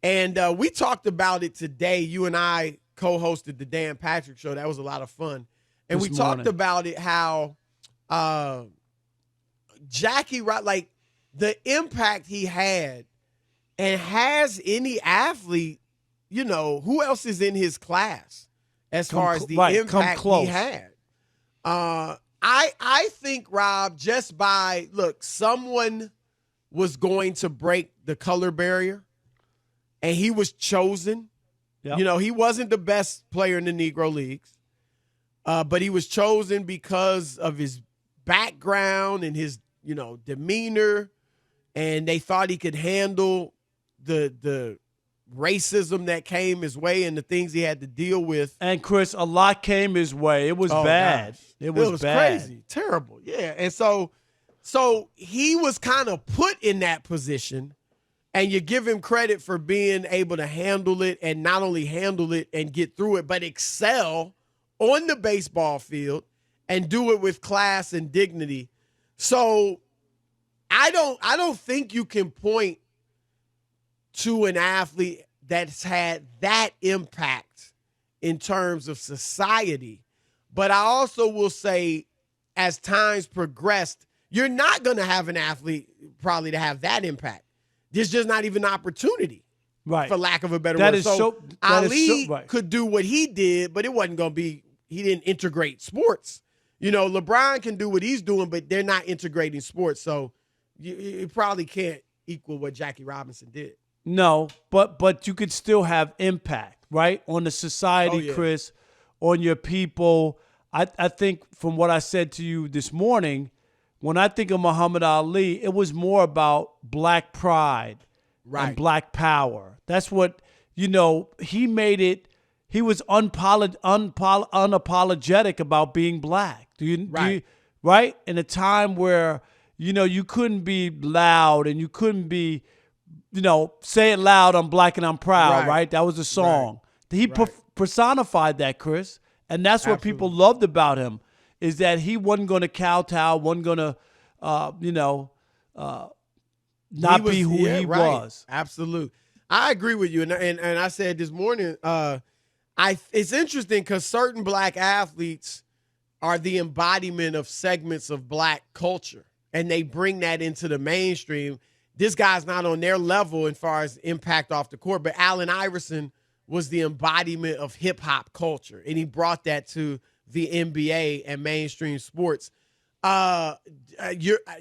And we talked about it today. You and I co-hosted the Dan Patrick Show. That was a lot of fun. And we talked about it, how Jackie, like the impact he had, and has any athlete, who else is in his class as far as the impact he had. I think, Rob, just by, someone was going to break the color barrier, and he was chosen. Yep. He wasn't the best player in the Negro Leagues, but he was chosen because of his background and his, demeanor, and they thought he could handle the racism that came his way and the things he had to deal with. And Chris, a lot came his way. It was bad. Gosh. It was bad. Crazy, terrible. Yeah. And so he was kind of put in that position, and you give him credit for being able to handle it, and not only handle it and get through it, but excel on the baseball field and do it with class and dignity. So I don't think you can point to an athlete that's had that impact in terms of society. But I also will say, as times progressed, you're not going to have an athlete probably to have that impact. There's just not even an opportunity, right? For lack of a better word. Ali right. could do what he did, but it wasn't going to be, he didn't integrate sports. LeBron can do what he's doing, but they're not integrating sports. So you probably can't equal what Jackie Robinson did. No, but you could still have impact, right? On the society, Chris, on your people. I think from what I said to you this morning, when I think of Muhammad Ali, it was more about black pride and black power. That's what, he made it. He was unapologetic about being black. Right? In a time where, you couldn't be loud and you couldn't be, say it loud, I'm black and I'm proud, right? That was a song. He personified that, Chris. And that's what people loved about him, is that he wasn't going to kowtow, wasn't going to, not be who he was. Absolutely. I agree with you. And I said this morning, it's interesting because certain black athletes are the embodiment of segments of black culture, and they bring that into the mainstream. This guy's not on their level as far as impact off the court, but Allen Iverson was the embodiment of hip-hop culture, and he brought that to the NBA and mainstream sports.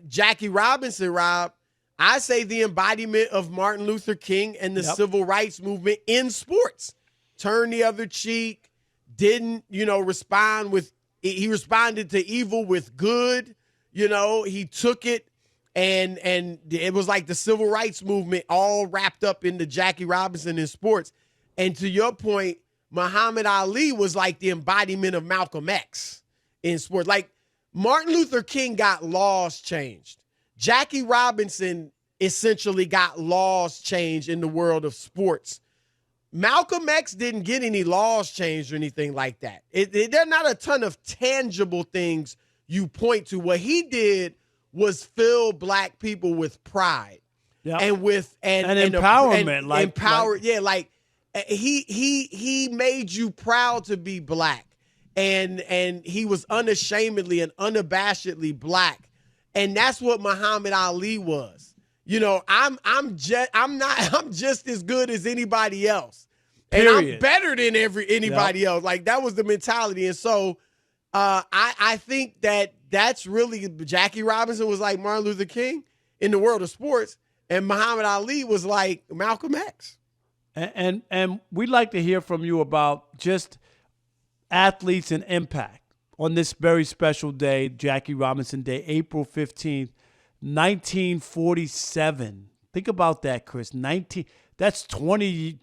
Jackie Robinson, Rob, I say the embodiment of Martin Luther King and the civil rights movement in sports. Turn the other cheek, didn't, respond with – he responded to evil with good. He took it, and it was like the civil rights movement all wrapped up into Jackie Robinson in sports. And to your point, Muhammad Ali was like the embodiment of Malcolm X in sports. Like, Martin Luther King got laws changed. Jackie Robinson essentially got laws changed in the world of sports. Malcolm X didn't get any laws changed or anything like that. There are not a ton of tangible things you point to. What he did was fill black people with pride and with and empowerment. He made you proud to be black, and he was unashamedly and unabashedly black, and that's what Muhammad Ali was. I'm just as good as anybody else, and I'm better than anybody else. Like, that was the mentality, and so I think that's really, Jackie Robinson was like Martin Luther King in the world of sports, and Muhammad Ali was like Malcolm X. And we'd like to hear from you about just athletes and impact on this very special day, Jackie Robinson Day, April 15th, 1947. Think about that, Chris. That's 20,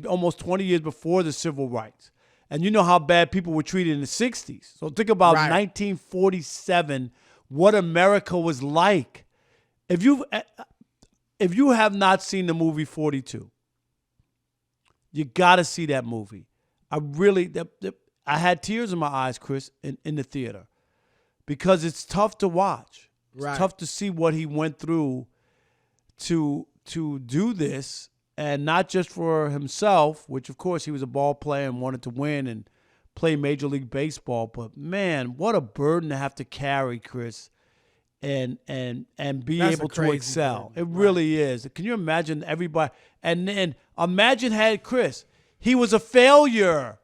almost 20 years before the civil rights. And you know how bad people were treated in the 60s. So think about 1947, what America was like. If you have not seen the movie 42, you got to see that movie. I had tears in my eyes, Chris, in the theater, because it's tough to watch. It's tough to see what he went through to do this, and not just for himself, which of course he was a ball player and wanted to win and play Major League Baseball, but man, what a burden to have to carry, Chris, and be That's able a to crazy excel. burden, It really is. Can you imagine everybody? And then imagine had Chris, he was a failure.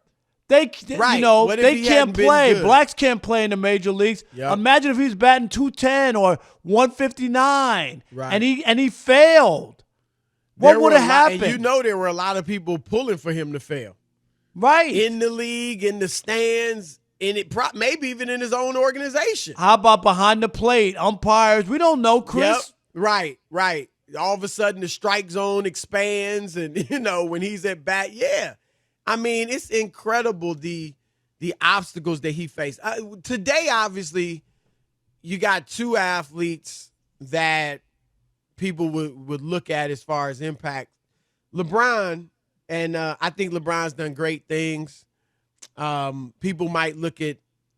They Right. you know, What if they he can't hadn't been play. good? Blacks can't play in the major leagues. Yep. Imagine if he was batting 210 or 159, Right. and he failed. What There would were have a lot- happened? And you know there were a lot of people pulling for him to fail. Right. In the league, in the stands, maybe even in his own organization. How about behind the plate, umpires? We don't know, Chris. Yep. Right. All of a sudden the strike zone expands and, when he's at bat, yeah. I mean, it's incredible the obstacles that he faced. Today, obviously, you got two athletes that people would look at as far as impact. LeBron, and I think LeBron's done great things. People might look at,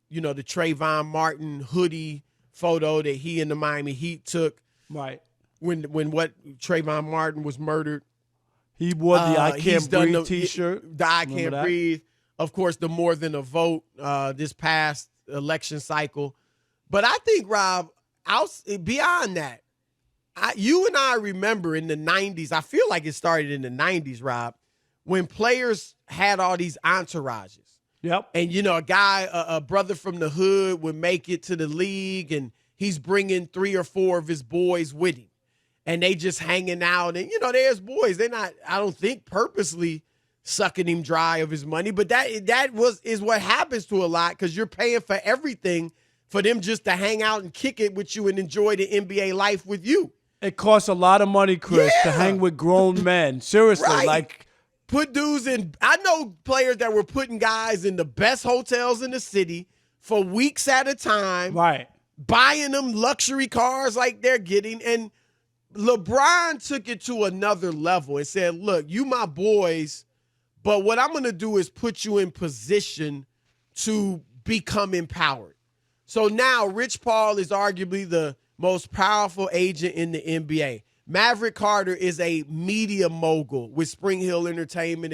the Trayvon Martin hoodie photo that he and the Miami Heat took. Right. When Trayvon Martin was murdered. He wore the I he's Can't done Breathe T-shirt. The I Remember Can't that? Breathe. Of course, the More Than a Vote this past election cycle. But I think, Rob, beyond that, you and I remember in the 90s, I feel like it started in the 90s, Rob, when players had all these entourages. Yep. And, a brother from the hood would make it to the league, and he's bringing 3 or 4 of his boys with him. And they just hanging out. And, there's boys. They're not, I don't think, purposely sucking him dry of his money. But that is what happens to a lot, because you're paying for everything for them just to hang out and kick it with you and enjoy the NBA life with you. It costs a lot of money, Chris, to hang with grown men. Seriously. Right. Put dudes in. I know players that were putting guys in the best hotels in the city for weeks at a time. Right. Buying them luxury cars like they're getting. And LeBron took it to another level and said, look, you my boys, but what I'm going to do is put you in position to become empowered. So now Rich Paul is arguably the most powerful agent in the NBA. Maverick Carter is a media mogul with Spring Hill Entertainment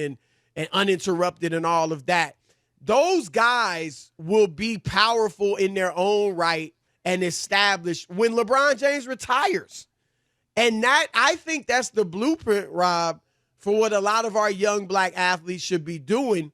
and Uninterrupted and all of that. Those guys will be powerful in their own right and established when LeBron James retires. And I think that's the blueprint, Rob, for what a lot of our young black athletes should be doing.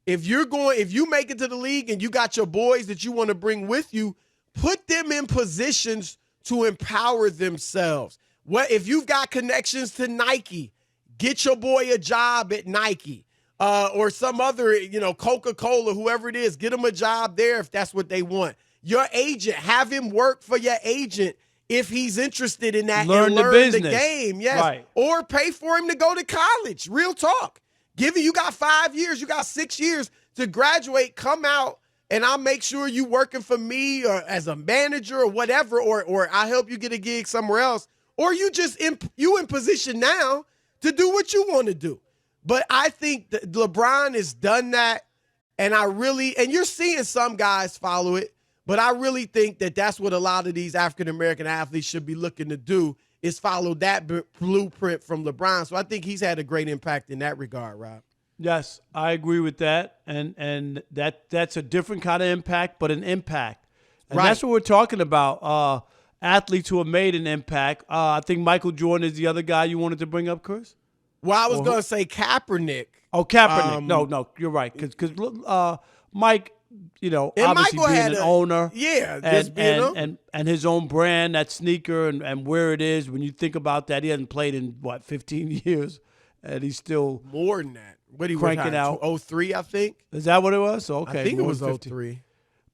If you make it to the league and you got your boys that you want to bring with you, put them in positions to empower themselves. If you've got connections to Nike, get your boy a job at Nike or some other, Coca-Cola, whoever it is, get them a job there if that's what they want. Your agent, have him work for your agent if he's interested in that, learn and the learn business. the game. Yes. Right. Or pay for him to go to college. Real talk. You got 5 years, you got 6 years to graduate, come out, and I'll make sure you working for me or as a manager or whatever, or I'll help you get a gig somewhere else. Or you just in position now to do what you want to do. But I think that LeBron has done that, and you're seeing some guys follow it, but I really think that that's what a lot of these African-American athletes should be looking to do, is follow that blueprint from LeBron. So I think he's had a great impact in that regard, Rob. Yes, I agree with that. And that's a different kind of impact, but an impact. And that's what we're talking about. Athletes who have made an impact. I think Michael Jordan is the other guy you wanted to bring up, Chris? Well, I was going to say Kaepernick. Oh, Kaepernick. No, you're right. Because Mike, obviously Michael being an owner. Yeah. And his own brand, that sneaker and where it is. When you think about that, he hasn't played in, 15 years. And he's still more than that. What he cranking out? 03, I think. Is that what it was? Okay. I think it was 15. 03.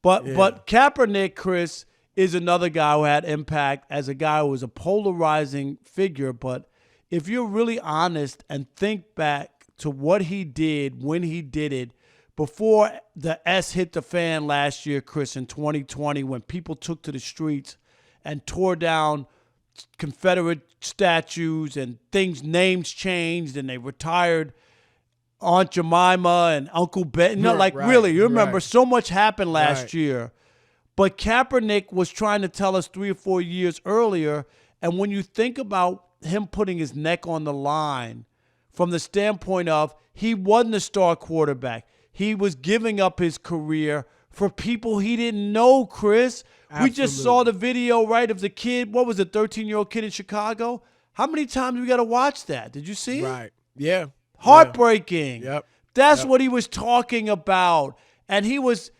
But Kaepernick, Chris, is another guy who had impact as a guy who was a polarizing figure. But if you're really honest and think back to what he did when he did it, before the S hit the fan last year, Chris, in 2020, when people took to the streets and tore down Confederate statues and names changed, and they retired Aunt Jemima and Uncle Ben. Really, you remember so much happened last year. But Kaepernick was trying to tell us 3 or 4 years earlier, and when you think about him putting his neck on the line from the standpoint of he wasn't a star quarterback. He was giving up his career for people he didn't know, Chris. Absolutely. We just saw the video, right, of the kid. What was it, 13-year-old kid in Chicago? How many times we got to watch that? Did you see it? Right. Yeah. Heartbreaking. Yep. That's what he was talking about. And he was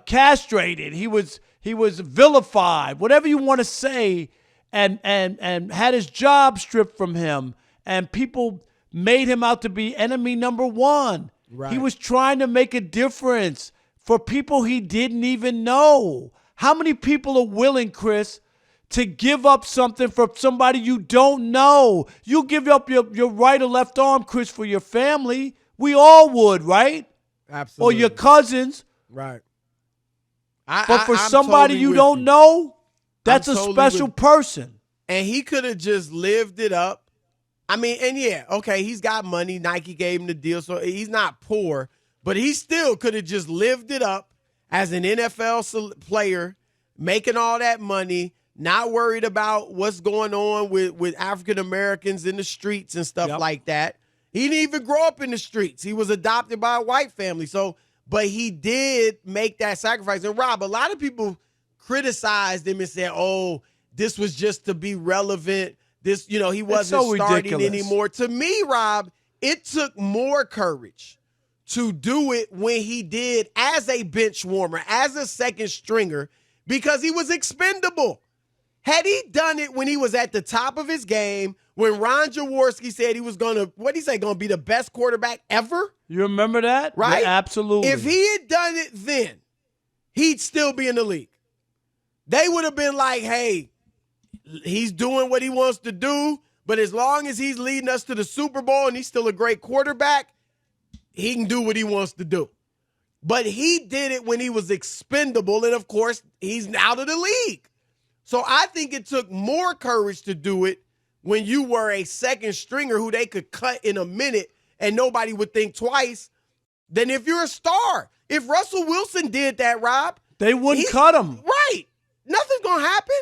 castrated. He was vilified, whatever you want to say, and had his job stripped from him. And people made him out to be enemy number one. Right. He was trying to make a difference for people he didn't even know. How many people are willing, Chris, to give up something for somebody you don't know? You give up your right or left arm, Chris, for your family. We all would, right? Absolutely. Or your cousins. Right. But for I'm somebody totally you with don't know, that's I'm a totally special with- person. And he could have just lived it up. I mean, and yeah, okay, he's got money. Nike gave him the deal, so he's not poor. But he still could have just lived it up as an NFL player, making all that money, not worried about what's going on with African Americans in the streets and stuff like that. He didn't even grow up in the streets. He was adopted by a white family. So, but he did make that sacrifice. And Rob, a lot of people criticized him and said, oh, this was just to be relevant. This, he wasn't so starting ridiculous. anymore. To me, Rob, it took more courage to do it when he did as a bench warmer, as a second stringer, because he was expendable. Had he done it when he was at the top of his game, when Ron Jaworski said he was going to be the best quarterback ever? You remember that? Right? Yeah, absolutely. If he had done it then, he'd still be in the league. They would have been like, hey, he's doing what he wants to do, but as long as he's leading us to the Super Bowl and he's still a great quarterback, he can do what he wants to do. But he did it when he was expendable, and of course, he's out of the league. So I think it took more courage to do it when you were a second stringer who they could cut in a minute and nobody would think twice than if you're a star. If Russell Wilson did that, Rob, they wouldn't cut him. Right. Nothing's going to happen.